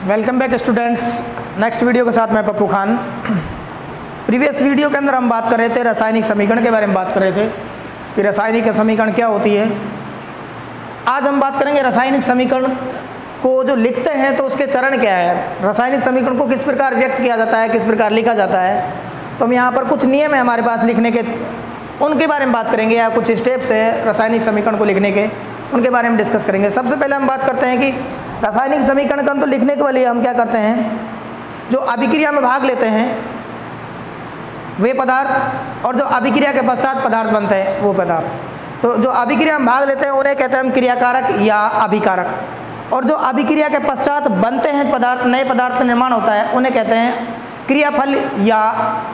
Welcome back students. Next video के साथ मैं पप्पू खान। प्रीवियस वीडियो के अंदर हम बात कर रहे थे रासायनिक समीकरण के बारे में बात कर रहे थे कि रासायनिक समीकरण क्या होती है। आज हम बात करेंगे रासायनिक समीकरण को जो लिखते हैं तो उसके चरण क्या है, रासायनिक समीकरण को किस प्रकार व्यक्त किया जाता है, किस प्रकार लिखा जाता है। तो हम यहाँ पर कुछ नियम है हमारे पास लिखने के, उनके बारे में बात करेंगे, या कुछ स्टेप्स है रासायनिक समीकरण को लिखने के, उनके बारे में डिस्कस करेंगे। सबसे पहले हम बात करते हैं कि रासायनिक समीकरण का तो लिखने के लिए हम क्या करते हैं, जो अभिक्रिया में भाग लेते हैं वे पदार्थ और जो अभिक्रिया के पश्चात पदार्थ बनते हैं वो पदार्थ। तो जो अभिक्रिया में भाग लेते हैं उन्हें कहते हैं हम क्रियाकारक या अभिकारक, और जो अभिक्रिया के पश्चात बनते हैं पदार्थ, नए पदार्थ का निर्माण होता है, उन्हें कहते हैं क्रियाफल या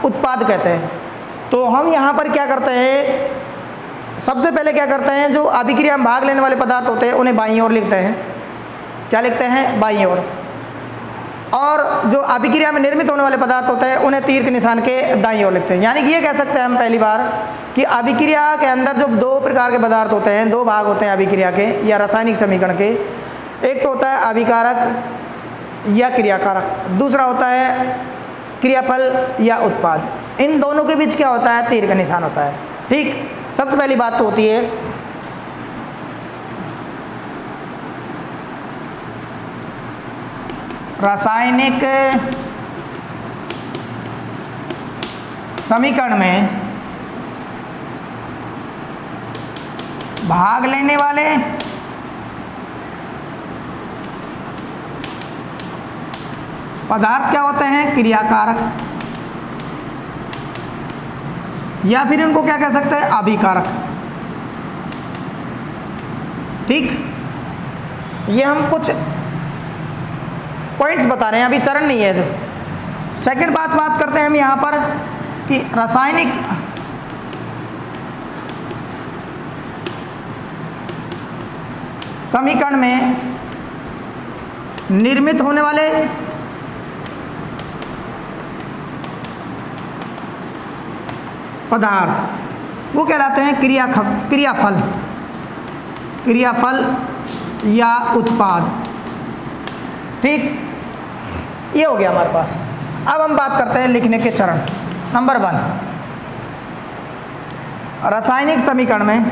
उत्पाद कहते हैं। तो हम यहाँ पर क्या करते हैं, सबसे पहले क्या करते हैं, जो अभिक्रिया में भाग लेने वाले पदार्थ होते हैं उन्हें बाईं ओर लिखते हैं। क्या लिखते हैं? बाईं ओर। और जो अभिक्रिया में निर्मित होने वाले पदार्थ होते हैं उन्हें तीर के निशान के दाईं ओर लिखते हैं। यानी कि ये कह सकते हैं हम पहली बार कि अभिक्रिया के अंदर जो दो प्रकार के पदार्थ होते हैं, दो भाग होते हैं अभिक्रिया के या रासायनिक समीकरण के। एक तो होता है अभिकारक या क्रियाकारक, दूसरा होता है क्रियाफल या उत्पाद। इन दोनों के बीच क्या होता है? तीर का निशान होता है। ठीक, सबसे पहली बात तो होती है रासायनिक समीकरण में भाग लेने वाले पदार्थ क्या होते हैं? क्रियाकारक, या फिर इनको क्या कह सकते हैं? अभिकारक। ठीक, ये हम कुछ पॉइंट्स बता रहे हैं, अभी चरण नहीं है। जो सेकंड बात करते हैं हम यहाँ पर कि रासायनिक समीकरण में निर्मित होने वाले पदार्थ वो कहलाते हैं क्रियाफल या उत्पाद। ठीक, ये हो गया हमारे पास। अब हम बात करते हैं लिखने के चरण। नंबर 1, रासायनिक समीकरण में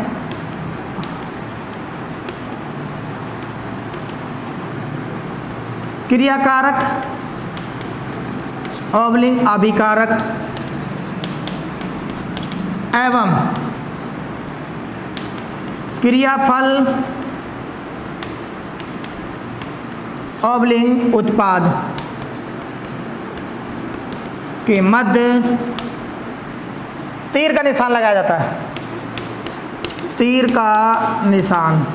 क्रियाकारक / अभिकारक एवं क्रियाफल / उत्पाद के मध्य तीर का निशान लगाया जाता है। तीर का निशान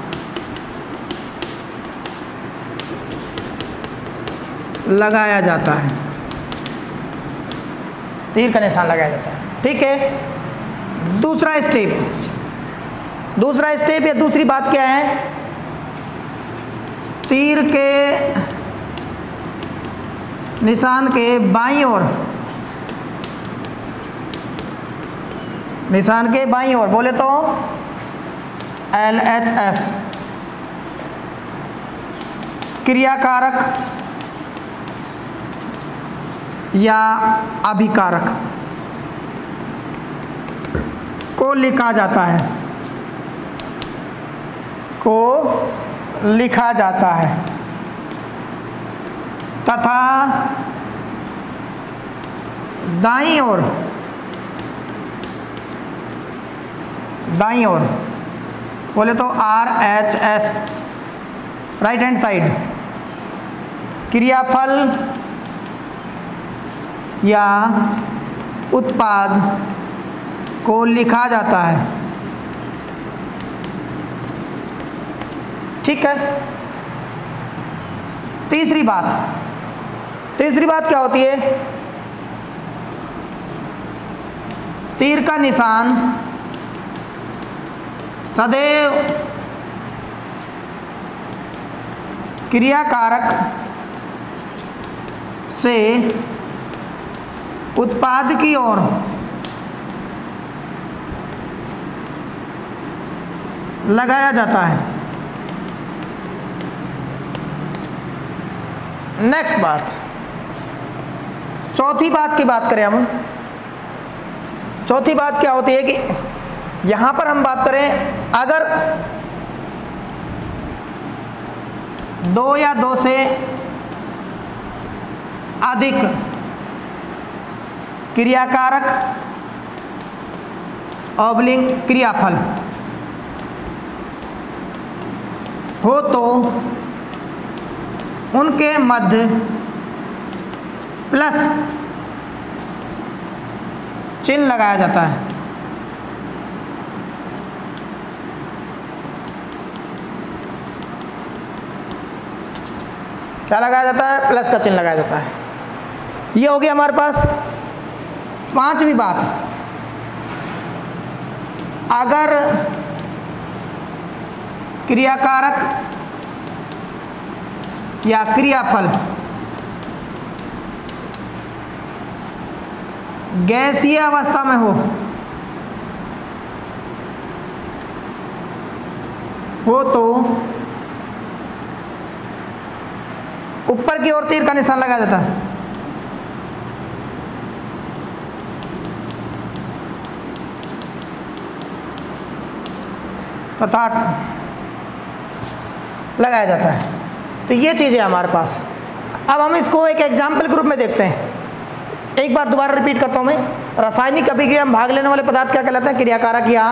लगाया जाता है। तीर का निशान लगाया जाता है। ठीक है। दूसरा स्टेप या दूसरी बात क्या है? तीर के निशान के बाईं ओर, निशान के बाईं ओर बोले तो LHS क्रियाकारक या अभिकारक को लिखा जाता है तथा दाईं ओर बोले तो RHS राइट हैंड साइड क्रियाफल या उत्पाद को लिखा जाता है। ठीक है। तीसरी बात क्या होती है? तीर का निशान सदैव क्रियाकारक से उत्पाद की ओर लगाया जाता है। नेक्स्ट बात, चौथी बात की बात करें हम। चौथी बात क्या होती है कि यहां पर हम बात करें अगर 2 या 2 से अधिक क्रियाकारक ऑब्लिंग क्रियाफल हो तो उनके मध्य प्लस चिन्ह लगाया जाता है। क्या लगाया जाता है? प्लस का चिन्ह लगाया जाता है। ये हो गया हमारे पास। पांचवी बात, अगर क्रियाकारक या क्रियाफल गैसीय अवस्था में हो तो ऊपर की ओर तीर का निशान लगाया जाता है। तथा लगाया जाता है। तो ये चीज़ है हमारे पास। अब हम इसको एक एग्जाम्पल के रूप में देखते हैं। एक बार दोबारा रिपीट करता हूँ मैं। रासायनिक अभिक्रिया में भाग लेने वाले पदार्थ क्या कहलाते हैं? क्रियाकारक या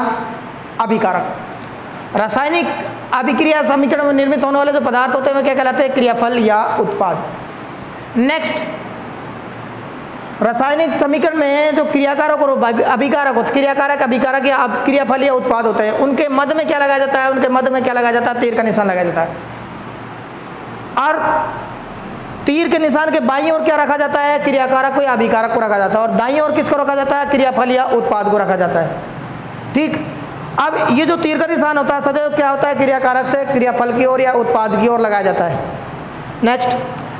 अभिकारक। रासायनिक अभिक्रिया समीकरण में निर्मित होने वाले जो पदार्थ होते हैं वे क्या कहलाते हैं? क्रियाफल या उत्पाद। नेक्स्ट, रासायनिक समीकरण में जो क्रियाकारक और अभिकारक होते, क्रियाकारक, अभिकारक या क्रियाफल या उत्पाद होते हैं, उनके मध्य में क्या लगाया जाता है? उनके मध्य में क्या लगाया जाता है? तीर का निशान लगाया जाता है। और तीर के निशान के बाईं ओर क्या रखा जाता है? क्रियाकारक को या अभिकारक को रखा जाता है। और दाईं ओर किसको रखा जाता है? क्रियाफल या उत्पाद को रखा जाता है। ठीक। अब ये जो तीर का निशान होता है सदैव क्या होता है? क्रियाकारक से क्रियाफल की ओर या उत्पाद की ओर लगाया जाता है। नेक्स्ट,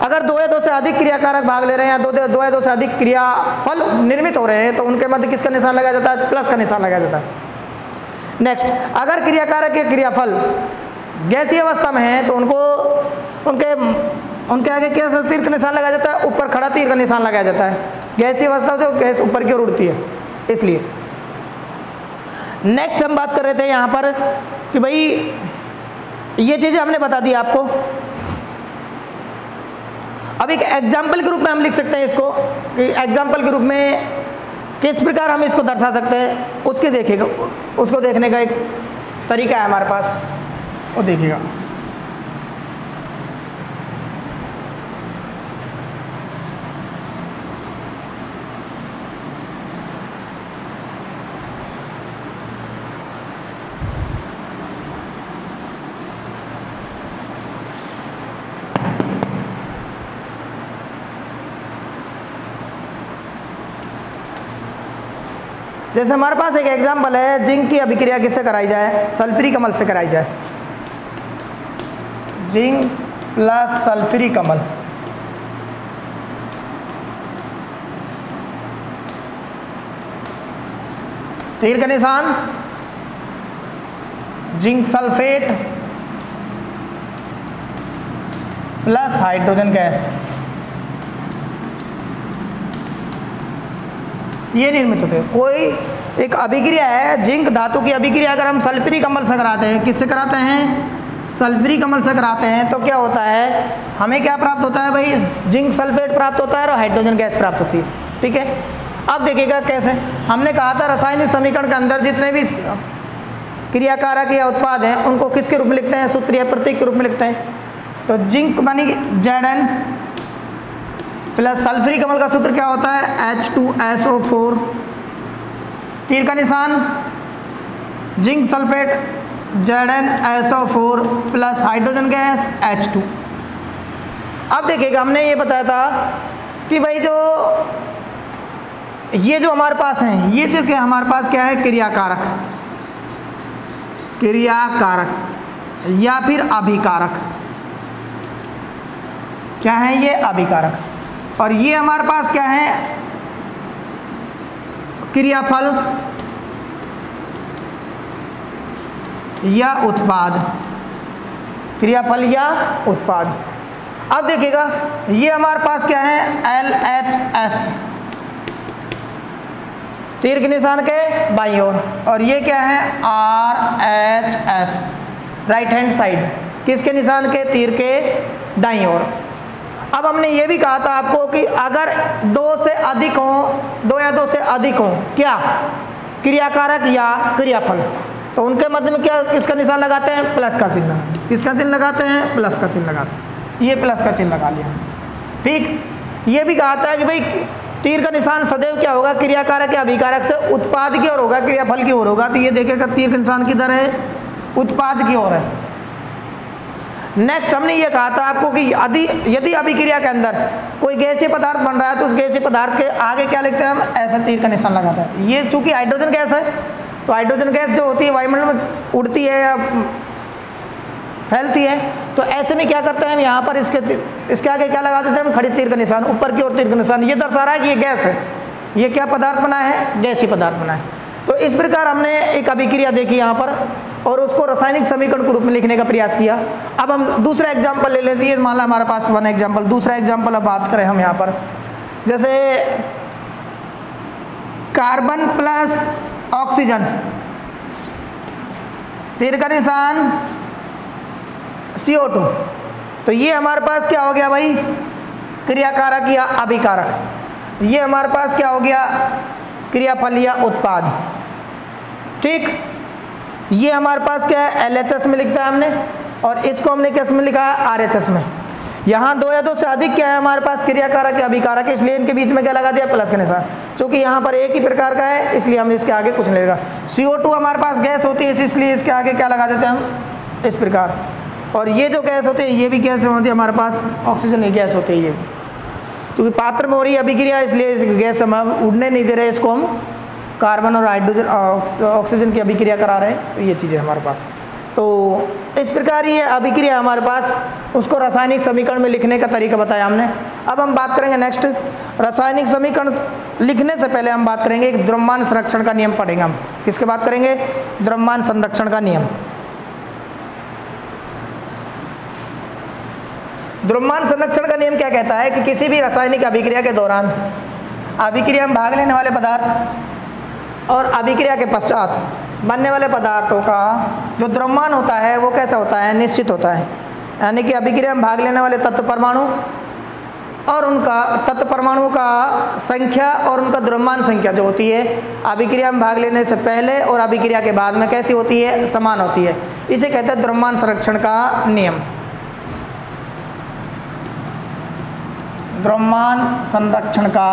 अगर 2 या 2 से अधिक क्रियाकारक भाग ले रहे हैं या 2 या 2 से अधिक क्रियाफल निर्मित हो रहे हैं तो उनके मध्य किसका निशान लगाया जाता है? प्लस का निशान लगाया जाता है। नेक्स्ट, अगर क्रियाकारक या क्रियाफल गैसीय अवस्था में है तो उनके आगे क्या तीर का निशान लगाया जाता है? ऊपर खड़ा तीर का निशान लगाया जाता है। गैसीय अवस्था से गैस ऊपर की ओर उड़ती है, इसलिए। नेक्स्ट हम बात कर रहे थे यहाँ पर कि भाई ये चीज़ें हमने बता दी आपको। अब एक एग्जाम्पल के रूप में हम लिख सकते हैं इसको कि एग्जाम्पल के रूप में किस प्रकार हम इसको दर्शा सकते हैं, उसको देखने का एक तरीका है हमारे पास, वो देखिएगा। जैसे हमारे पास एक एग्जाम्पल है, जिंक की अभिक्रिया किससे कराई जाए? सल्फ्यूरिक अम्ल से कराई जाए। जिंक प्लस सल्फ्यूरिक अम्ल। तीर का निशान zinc sulphate plus hydrogen gas, ये निर्मित होते हैं। कोई एक अभिक्रिया है, जिंक धातु की अभिक्रिया अगर हम सल्फ्यूरिक अम्ल से कराते हैं, किससे कराते हैं? सल्फ्यूरिक अम्ल से कराते हैं, तो क्या होता है? हमें क्या प्राप्त होता है भाई? जिंक सल्फेट प्राप्त होता है और हाइड्रोजन गैस प्राप्त होती है। ठीक है। अब देखिएगा कैसे। हमने कहा था रासायनिक समीकरण के अंदर जितने भी क्रियाकारक या उत्पाद हैं उनको किसके रूप में लिखते हैं? सूत्र या प्रतीक के रूप में लिखते हैं। तो जिंक बनी Zn प्लस सल्फ्यूरिक अम्ल का सूत्र क्या होता है? H2SO4। तीर का निशान zinc sulphate ZnSO4 plus hydrogen gas H2। अब देखिएगा, हमने ये बताया था कि भाई ये जो हमारे पास हैं, ये जो क्या हमारे पास क्या है? क्रियाकारक या फिर अभिकारक। क्या है ये? अभिकारक। और ये हमारे पास क्या है? क्रियाफल या उत्पाद। क्रियाफल या उत्पाद। अब देखिएगा ये हमारे पास क्या है, LHS, तीर के निशान के बाईं ओर, और ये क्या है, RHS, राइट हैंड साइड, किसके निशान के, तीर के दाईं ओर। अब हमने ये भी कहा था आपको कि अगर दो से अधिक हो, दो या दो से अधिक हो, क्या, क्रियाकारक या क्रियाफल, तो उनके मध्य में क्या, किसका निशान लगाते हैं, प्लस का चिन्ह। किसका चिन्ह लगाते हैं, प्लस का चिन्ह लगाते हैं। ये प्लस का चिन्ह लगा लिया, ठीक। ये भी कहा था कि भाई तीर का निशान सदैव क्या होगा, क्रियाकारक या अभिकारक से उत्पाद की ओर होगा, क्रियाफल की ओर होगा। तो ये देखेगा तीर का निशान किधर है, उत्पाद की ओर है। नेक्स्ट हमने ये कहा था आपको कि यदि अभिक्रिया के अंदर कोई गैसीय पदार्थ बन रहा है तो उस गैसीय पदार्थ के आगे क्या लिखते हैं हम, ऐसा तीर का निशान लगाते हैं। ये चूंकि हाइड्रोजन गैस है, तो हाइड्रोजन गैस जो होती है वायुमंडल में उड़ती है या फैलती है, तो ऐसे में क्या करते हैं हम, यहाँ पर इसके आगे क्या लगा देते हैं हम, खड़ी तीर का निशान, ऊपर की ओर तीर का निशान। ये दर्शा रहा है कि ये गैस है, ये क्या पदार्थ बना है, गैसीय पदार्थ बना है। तो इस प्रकार हमने एक अभिक्रिया देखी यहाँ पर और उसको रासायनिक समीकरण के रूप में लिखने का प्रयास किया। अब हम दूसरा एग्जाम्पल ले लेते हैं, मान लो हमारे पास वन एग्जाम्पल, दूसरा एग्जाम्पल अब बात करें हम यहाँ पर, जैसे कार्बन प्लस ऑक्सीजन, तीर का निशान CO2, तो ये हमारे पास क्या हो गया भाई, क्रियाकारक या अभिकारक। ये हमारे पास क्या हो गया, क्रियाफल या उत्पाद, ठीक। ये हमारे पास क्या है, LHS में लिखा है हमने, और इसको हमने किस में लिखा है, RHS में। यहाँ दो या दो से अधिक क्या है हमारे पास, क्रियाकारक या अभिकारक है, इसलिए इनके बीच में क्या लगा दिया, प्लस का निशान। चूंकि यहाँ पर एक ही प्रकार का है इसलिए हम इसके आगे कुछ नहीं लगा। CO2 हमारे पास गैस होती है इसलिए इसके आगे क्या लगा देते हैं हम, इस प्रकार। और ये जो गैस होती है ये भी गैस होती है हमारे पास, ऑक्सीजन की गैस होती है ये, क्योंकि पात्र में हो रही है अभिक्रिया इसलिए इस गैस हम उड़ने नहीं दे रहे, इसको हम कार्बन और हाइड्रोजन ऑक्सीजन की अभिक्रिया करा रहे हैं। तो ये चीज़ें हमारे पास, तो इस प्रकार ये अभिक्रिया हमारे पास, उसको रासायनिक समीकरण में लिखने का तरीका बताया हमने। अब हम बात करेंगे नेक्स्ट, रासायनिक समीकरण लिखने से पहले हम बात करेंगे एक द्रव्यमान संरक्षण का नियम पढ़ेंगे हम। किसके बात करेंगे, द्रव्यमान संरक्षण का नियम। द्रव्यमान संरक्षण का नियम क्या कहता है कि किसी भी रासायनिक अभिक्रिया के दौरान अभिक्रिया में भाग लेने वाले पदार्थ और अभिक्रिया के पश्चात बनने वाले पदार्थों का जो द्रव्यमान होता है वो कैसा होता है, निश्चित होता है। यानी कि अभिक्रिया में भाग लेने वाले तत्व परमाणु और उनका तत्व परमाणुओं का संख्या और उनका द्रव्यमान संख्या जो होती है अभिक्रिया में भाग लेने से पहले और अभिक्रिया के बाद में कैसी होती है, समान होती है। इसे कहते हैं द्रव्यमान संरक्षण का नियम। द्रव्यमान संरक्षण का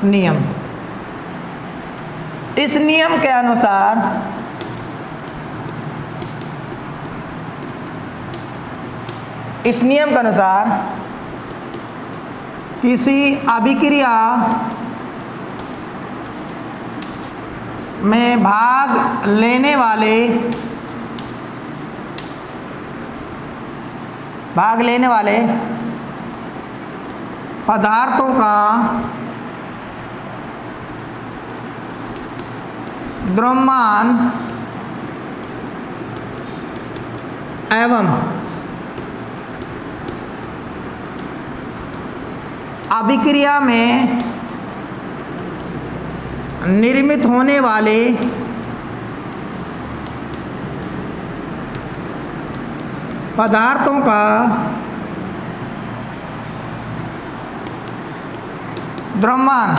नियम। इस नियम के अनुसार किसी अभिक्रिया में भाग लेने वाले पदार्थों का द्रव्यमान एवं अभिक्रिया में निर्मित होने वाले पदार्थों का द्रव्यमान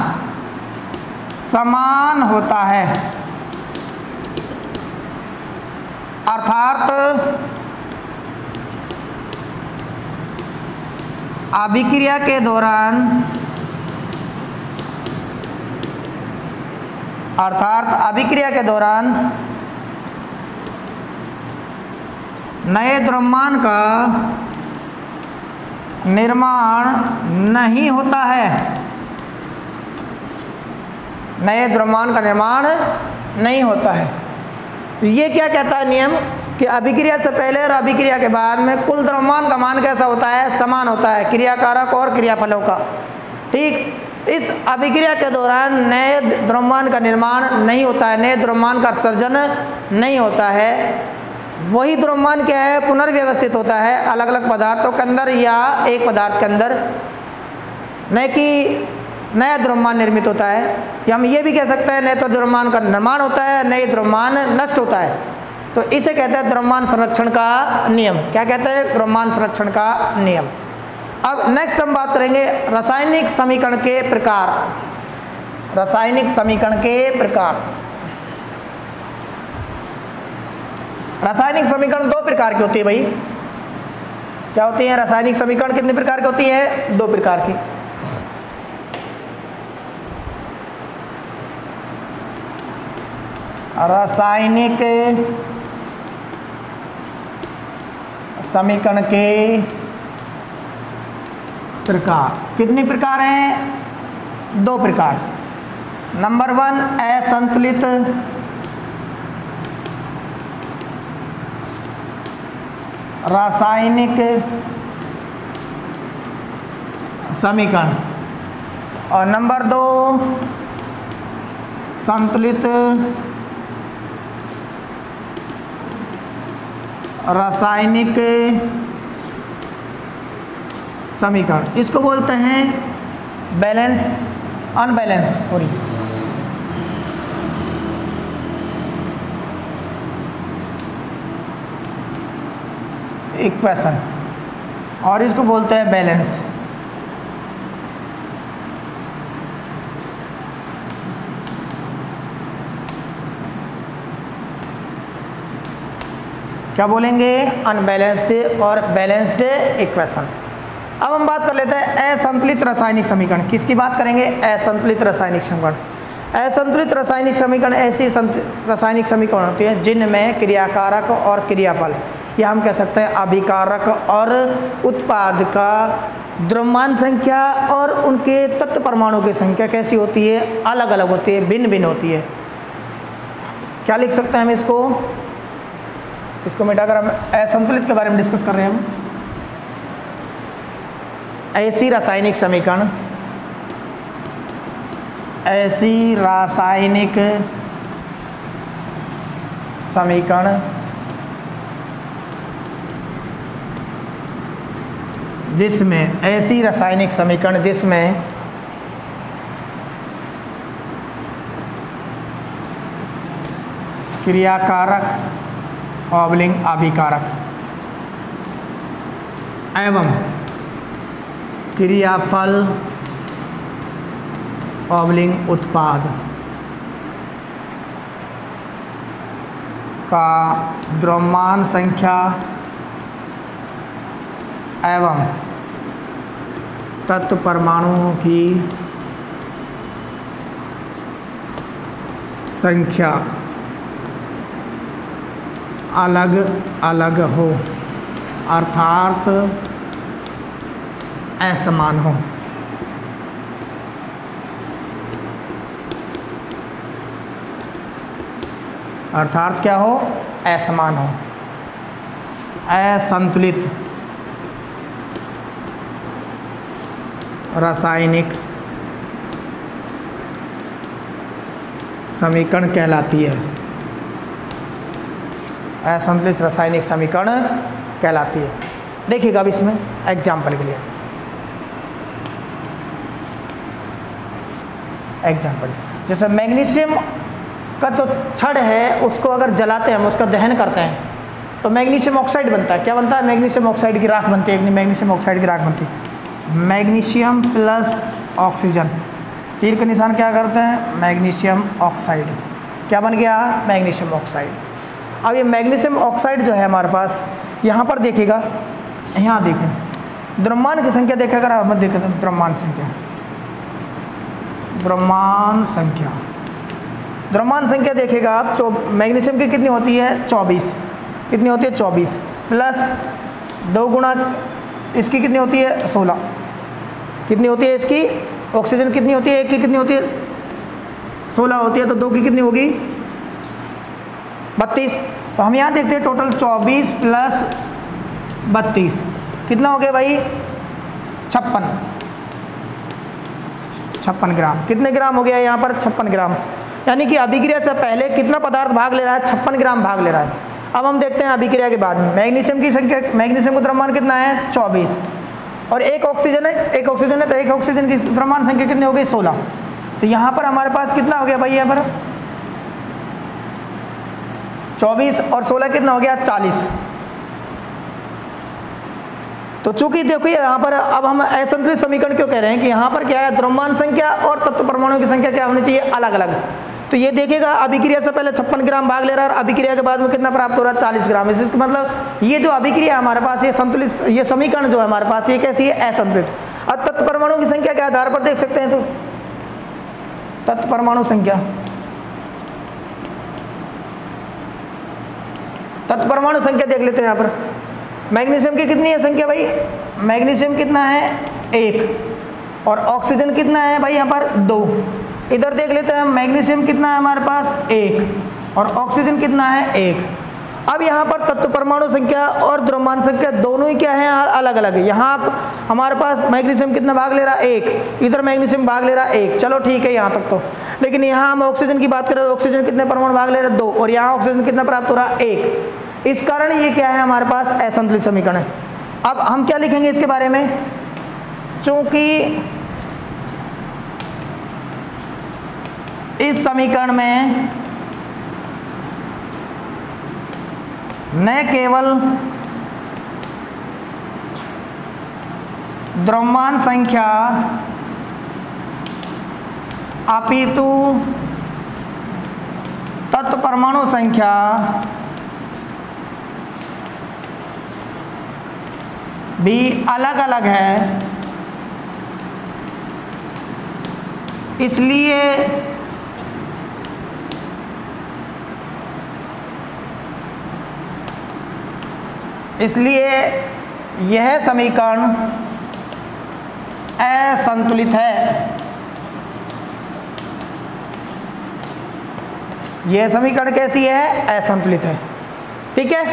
समान होता है। अर्थात अभिक्रिया के दौरान नए द्रव्यमान का निर्माण नहीं होता है। नए द्रव्यमान का निर्माण नहीं होता है। ये क्या कहता है नियम कि अभिक्रिया से पहले और अभिक्रिया के बाद में कुल द्रव्यमान का मान कैसा होता है, समान होता है, क्रियाकारक और क्रियाफलों का। ठीक, इस अभिक्रिया के दौरान नए द्रव्यमान का निर्माण नहीं होता है, नए द्रव्यमान का सर्जन नहीं होता है। वही द्रव्यमान क्या है, पुनर्व्यवस्थित होता है अलग अलग पदार्थों के अंदर या एक पदार्थ के अंदर, न कि नया द्रव्यमान निर्मित होता है। या हम ये भी कह सकते हैं न तो द्रव्यमान का निर्माण होता है न ही द्रव्यमान नष्ट होता है। तो इसे कहते हैं द्रव्यमान संरक्षण का नियम। क्या कहते हैं? द्रव्यमान संरक्षण का नियम। अब नेक्स्ट हम बात करेंगे रासायनिक समीकरण के प्रकार। रासायनिक समीकरण के प्रकार। रासायनिक समीकरण दो प्रकार की होती है भाई। क्या होती है रासायनिक समीकरण? कितने प्रकार की होती है? दो प्रकार की। रासायनिक समीकरण के प्रकार कितने प्रकार हैं? दो प्रकार। नंबर 1 असंतुलित रासायनिक समीकरण और नंबर 2 संतुलित रासायनिक समीकरण। इसको बोलते हैं बैलेंस अनबैलेंस सॉरी इक्वेशन और इसको बोलते हैं बैलेंस। क्या बोलेंगे? अनबैलेंस्ड और बैलेंस्ड इक्वेशन। अब हम बात कर लेते हैं असंतुलित रासायनिक समीकरण। किसकी बात करेंगे? असंतुलित रासायनिक समीकरण। असंतुलित रासायनिक समीकरण ऐसी रासायनिक समीकरण होती है जिनमें क्रियाकारक और क्रियाफल या हम कह सकते हैं अभिकारक और उत्पाद का द्रव्यमान संख्या और उनके तत्व परमाणु की संख्या कैसी होती है? अलग अलग होती है, भिन्न भिन्न होती है। क्या लिख सकते हैं हम इसको मिटाकर हम असंतुलित के बारे में डिस्कस कर रहे हैं। हम ऐसी रासायनिक समीकरण, ऐसी रासायनिक समीकरण जिसमें ऐसी रासायनिक समीकरण जिसमें क्रियाकारक अभिकारक एवं क्रियाफल उत्पाद का द्रव्यमान संख्या एवं तत्व परमाणुओं की संख्या अलग अलग हो अर्थात असमान हो। अर्थात क्या हो? असमान हो। असंतुलित रासायनिक समीकरण कहलाती है। असंतुलित रासायनिक समीकरण कहलाती है। देखिएगा अब इसमें एग्जाम्पल के लिए एग्जाम्पल जैसे मैग्नीशियम का तो छड़ है, उसको अगर जलाते हैं हम, उसका दहन करते हैं तो मैग्नीशियम ऑक्साइड बनता है। क्या बनता है? मैग्नीशियम ऑक्साइड की राख बनती है। मैग्नीशियम ऑक्साइड की राख बनती है। मैग्नीशियम प्लस ऑक्सीजन, तीर का निशान क्या करते हैं? Magnesium oxide. क्या बन गया? Magnesium oxide. अब ये मैग्नीशियम ऑक्साइड जो है हमारे पास, यहाँ पर देखिएगा, यहाँ देखें द्रव्यमान की संख्या देखें, अगर आप देखें तो द्रव्यमान संख्या देखिएगा आप, मैग्नीशियम की कितनी होती है? 24। कितनी होती है? 24 प्लस 2 गुणा इसकी कितनी होती है? 16। कितनी होती है इसकी? ऑक्सीजन कितनी होती है? एक की कितनी होती है? 16 होती है, तो 2 की कितनी होगी? 32। तो हम यहाँ देखते हैं टोटल 24 प्लस 32 कितना हो गया भाई? 56 ग्राम। कितने ग्राम हो गया यहाँ पर? 56 ग्राम। यानी कि अभिक्रिया से पहले कितना पदार्थ भाग ले रहा है? 56 ग्राम भाग ले रहा है। अब हम देखते हैं अभिक्रिया के बाद में मैग्नीशियम की संख्या, मैग्नीशियम का द्रव्यमान कितना है 24 और एक ऑक्सीजन है, एक ऑक्सीजन है तो एक ऑक्सीजन की द्रव्यमान संख्या कितनी हो गई 16। तो यहाँ पर हमारे पास कितना हो गया भाई, यहाँ पर 24 और 16 कितना हो गया 40। तो चूंकि देखो यहाँ पर अब हम असंतुलित समीकरण क्यों कह रहे हैं कि यहाँ पर क्या है, द्रव्यमान संख्या और तत्व परमाणुओं की संख्या क्या होनी चाहिए, अलग अलग। तो ये देखेगा अभिक्रिया से पहले 56 ग्राम भाग ले रहा है और अभिक्रिया के बाद में कितना प्राप्त हो रहा है 40 ग्राम। इसका मतलब ये जो अभिक्रिया हमारे पास, ये संतुलित, ये समीकरण जो है हमारे पास, ये कैसी है, असंतुलित। अब तत्व परमाणुओं की संख्या के आधार पर देख सकते हैं, तो तत्व परमाणु संख्या, तत्व परमाणु संख्या देख लेते हैं। यहाँ पर मैग्नीशियम की कितनी है संख्या भाई, मैग्नीशियम कितना है 1 और ऑक्सीजन कितना है भाई यहाँ पर 2। इधर देख लेते हैं मैग्नीशियम कितना है हमारे पास 1 और ऑक्सीजन कितना है 1। अब यहाँ पर तत्व परमाणु संख्या और द्रव्यमान संख्या दोनों ही क्या है, अलग अलग है। यहाँ हमारे पास मैग्नीशियम कितना भाग ले रहा है 1, इधर मैग्नीशियम भाग ले रहा है 1, चलो ठीक है यहाँ तक तो। लेकिन यहाँ हम ऑक्सीजन की बात करें तो ऑक्सीजन कितने परमाणु भाग ले रहे हैं 2 और यहाँ ऑक्सीजन कितना प्राप्त हो रहा है 1। इस कारण ये क्या है हमारे पास असंतुलित समीकरण है। अब हम क्या लिखेंगे इसके बारे में, चूंकि इस समीकरण में न केवल द्रव्यमान संख्या अपितु तत्व परमाणु संख्या भी अलग अलग है, इसलिए यह समीकरण असंतुलित है। यह समीकरण कैसी है, असंतुलित है। ठीक है,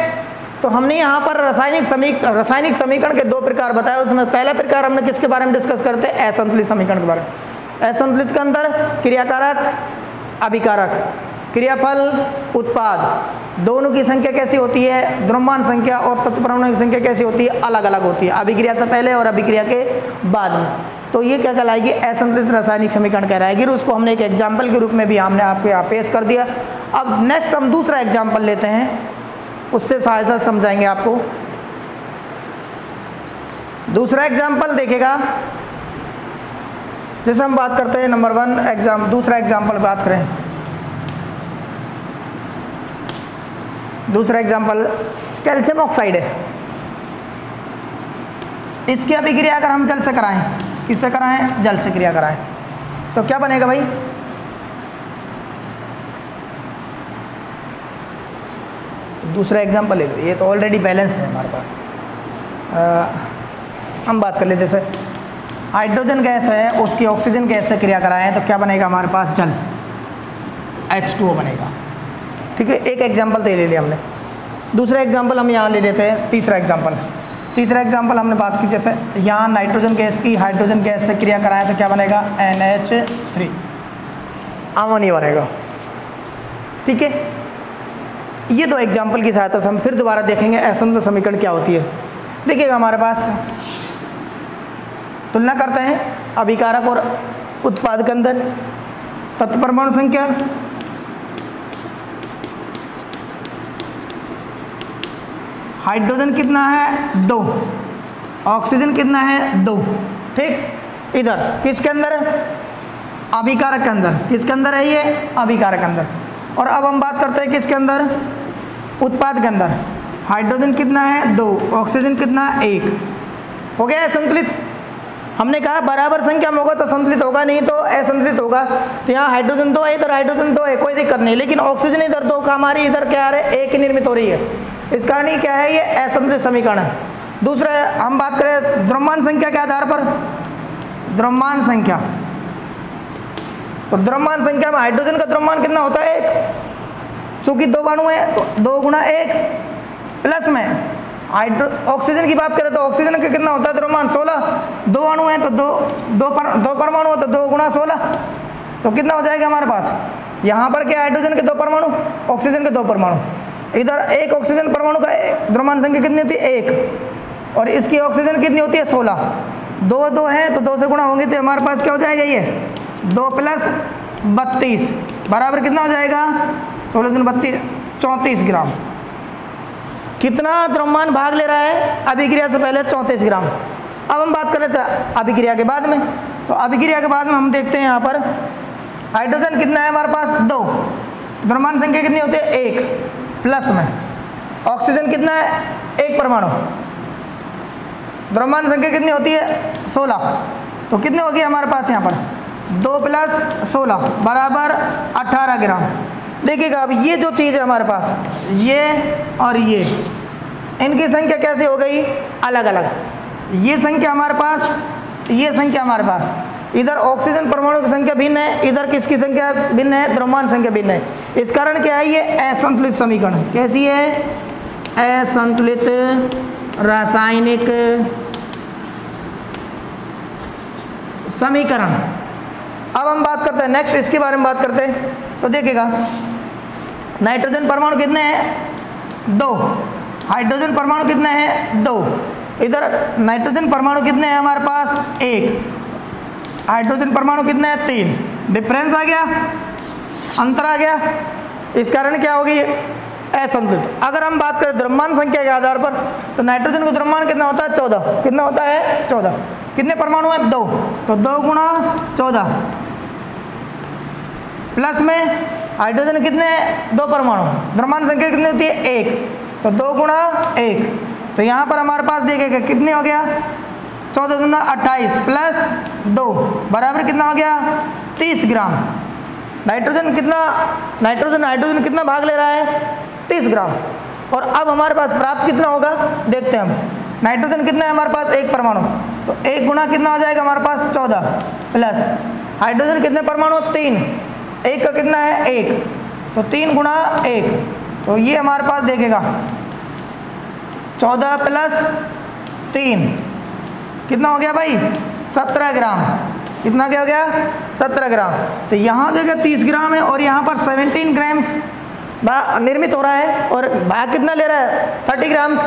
तो हमने यहाँ पर रासायनिक समीकरण के 2 प्रकार बताए। उसमें पहला प्रकार हमने किसके बारे में डिस्कस करते हैं, असंतुलित समीकरण के बारे में। असंतुलित के अंदर क्रियाकारक, अभिकारक, क्रियाफल, उत्पाद दोनों की संख्या कैसी होती है, द्रव्यमान संख्या और तत्व परमाणु की संख्या कैसी होती है, अलग अलग होती है, अभिक्रिया से पहले और अभिक्रिया के बाद में। तो ये क्या कहलाएगी, असंतुलित रासायनिक समीकरण कहलाएगी। और उसको हमने एक एग्जाम्पल के रूप में भी हमने आपको यहाँ पेश कर दिया। अब नेक्स्ट हम दूसरा एग्जाम्पल लेते हैं, उससे सहायता समझाएंगे आपको। दूसरा एग्जाम्पल देखेगा, जैसे हम बात करते हैं नंबर 1 दूसरा एग्जाम्पल बात करें। दूसरा एग्जाम्पल कैल्शियम ऑक्साइड है। इसकी अभिक्रिया अगर हम जल से कराएं, किससे कराएं, जल से क्रिया कराएं, तो क्या बनेगा भाई, दूसरा एग्जाम्पल ले लो। ये तो ऑलरेडी बैलेंस है हमारे पास। हम बात कर ले, जैसे हाइड्रोजन गैस है, उसकी ऑक्सीजन गैस से क्रिया कराएं तो क्या बनेगा हमारे पास, जल, H2O बनेगा। ठीक है, एक एग्जाम्पल तो ये ले लिया हमने। दूसरा एग्जाम्पल हम यहाँ ले लेते हैं, तीसरा एग्जाम्पल हमने बात की, जैसे यहाँ नाइट्रोजन गैस की हाइड्रोजन गैस से क्रिया कराएं तो क्या बनेगा, NH3, अमोनिया बनेगा। ठीक है, ये 2 एग्जाम्पल की सहायता से हम फिर दोबारा देखेंगे असंतुलित समीकरण क्या होती है। देखिएगा हमारे पास तुलना करते हैं अभिकारक और उत्पाद के अंदर। तत्व परमाणु संख्या, हाइड्रोजन कितना है 2, ऑक्सीजन कितना है 2। ठीक, इधर किसके अंदर है, अभिकारक के अंदर। किसके अंदर है ये, अभिकारक के अंदर। और अब हम बात करते हैं किसके अंदर, उत्पाद के अंदर। हाइड्रोजन कितना है 2, ऑक्सीजन कितना 1। हो गया असंतुलित। हमने कहा बराबर संख्या में होगा तो संतुलित होगा, नहीं तो असंतुलित होगा। तो यहाँ हाइड्रोजन 2 है, इधर हाइड्रोजन 2 है, कोई दिक्कत नहीं। लेकिन ऑक्सीजन इधर 2 का, हमारी इधर क्या आ रहा है, 1 ही निर्मित हो रही है। इस कारण ये क्या है, ये असंतुलित समीकरण है। दूसरा हम बात करें द्रव्यमान संख्या के आधार पर, द्रव्यमान संख्या, तो द्रव्यमान संख्या में हाइड्रोजन का द्रव्यमान कितना होता है 1, चूंकि 2 अणु है तो 2 × 1 प्लस में ऑक्सीजन की बात करें तो ऑक्सीजन का कितना होता है द्रव्यमान 16, 2 अणु है तो 2 परमाणु है तो 2 × 16, तो कितना हो जाएगा हमारे पास, यहाँ पर क्या हाइड्रोजन के 2 परमाणु, ऑक्सीजन के 2 परमाणु। इधर एक ऑक्सीजन परमाणु का द्रव्यमान संख्या कितनी होती है 1, और इसकी ऑक्सीजन कितनी होती है 16। 2 2 है तो 2 से गुणा होंगे तो हमारे पास क्या हो जाएगा, ये 2 + 32 बराबर कितना हो जाएगा 16 × 32 34 ग्राम। कितना द्रव्यमान भाग ले रहा है अभिक्रिया से पहले 34 ग्राम। अब हम बात कर लेते हैं अभिक्रिया के बाद में। तो अभिक्रिया के बाद में हम देखते हैं यहाँ पर हाइड्रोजन कितना है हमारे पास 2, द्रव्यमान संख्या कितनी होती है 1, प्लस में ऑक्सीजन कितना है 1 परमाणु, द्रव्यमान संख्या कितनी होती है 16। तो कितने हो गए हमारे पास यहाँ पर 2 + 16 बराबर 18 ग्राम। देखिएगा अब ये जो चीज़ है हमारे पास, ये और ये, इनकी संख्या कैसे हो गई अलग अलग। ये संख्या हमारे पास, ये संख्या हमारे पास, इधर ऑक्सीजन परमाणु की संख्या भिन्न है, इधर किसकी संख्या भिन्न है, द्रव्यमान संख्या भिन्न है। इस कारण क्या है, ये असंतुलित समीकरण। कैसी है, असंतुलित रासायनिक समीकरण। अब हम बात करते हैं नेक्स्ट, इसके बारे में बात करते हैं। तो देखिएगा नाइट्रोजन परमाणु कितने हैं 2, हाइड्रोजन परमाणु कितने हैं 2, इधर नाइट्रोजन परमाणु कितने हैं हमारे पास 1, हाइड्रोजन परमाणु कितने हैं 3, डिफरेंस आ गया, अंतर आ गया। इस कारण क्या होगी असंतुलित। अगर हम बात करें द्रव्यमान संख्या के आधार पर तो नाइट्रोजन का द्रव्यमान कितना होता है 14, कितना होता है 14, कितने परमाणु है 2, तो 2 × 14 प्लस में हाइड्रोजन कितने 2 परमाणु, द्रव्यमान संख्या कितनी होती है 1, तो 2 × 1, तो यहाँ पर हमारे पास देखिएगा कितने हो गया 14 × 28 प्लस 2 बराबर कितना हो गया 30 ग्राम। नाइट्रोजन कितना, हाइड्रोजन कितना भाग ले रहा है 30 ग्राम। और अब हमारे पास प्राप्त कितना होगा देखते हैं हम। नाइट्रोजन कितना है हमारे पास 1 परमाणु, तो 1 गुना कितना हो जाएगा हमारे पास 14 प्लस हाइड्रोजन कितने परमाणु 3, 1 का कितना है 1, तो 3 × 1, तो ये हमारे पास देखेगा 14 + 3 कितना हो गया भाई 17 ग्राम। कितना क्या हो गया 17 ग्राम। तो यहाँ देखिए 30 ग्राम है और यहाँ पर 17 ग्राम्स निर्मित हो रहा है और भाग कितना ले रहा है 30 ग्राम्स।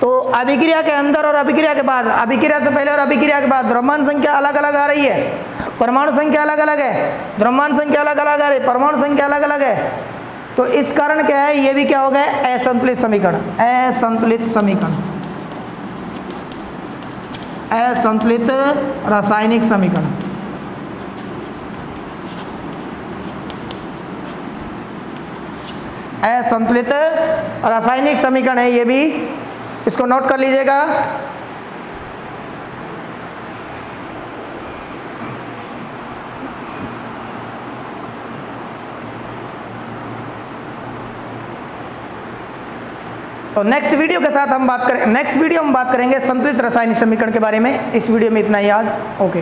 तो अभिक्रिया के अंदर और अभिक्रिया के बाद, अभिक्रिया से पहले और अभिक्रिया के बाद द्रव्यमान संख्या अलग अलग आ रही है, परमाणु संख्या अलग अलग है, द्रव्यमान संख्या अलग अलग आ रही है, परमाणु संख्या अलग अलग है। तो इस कारण क्या है, ये भी क्या हो गया असंतुलित समीकरण, असंतुलित समीकरण, असंतुलित रासायनिक समीकरण। असंतुलित रासायनिक समीकरण है ये भी, इसको नोट कर लीजिएगा। तो नेक्स्ट वीडियो के साथ हम बात करें, नेक्स्ट वीडियो हम बात करेंगे संतुलित रासायनिक समीकरण के बारे में। इस वीडियो में इतना ही आज, ओके।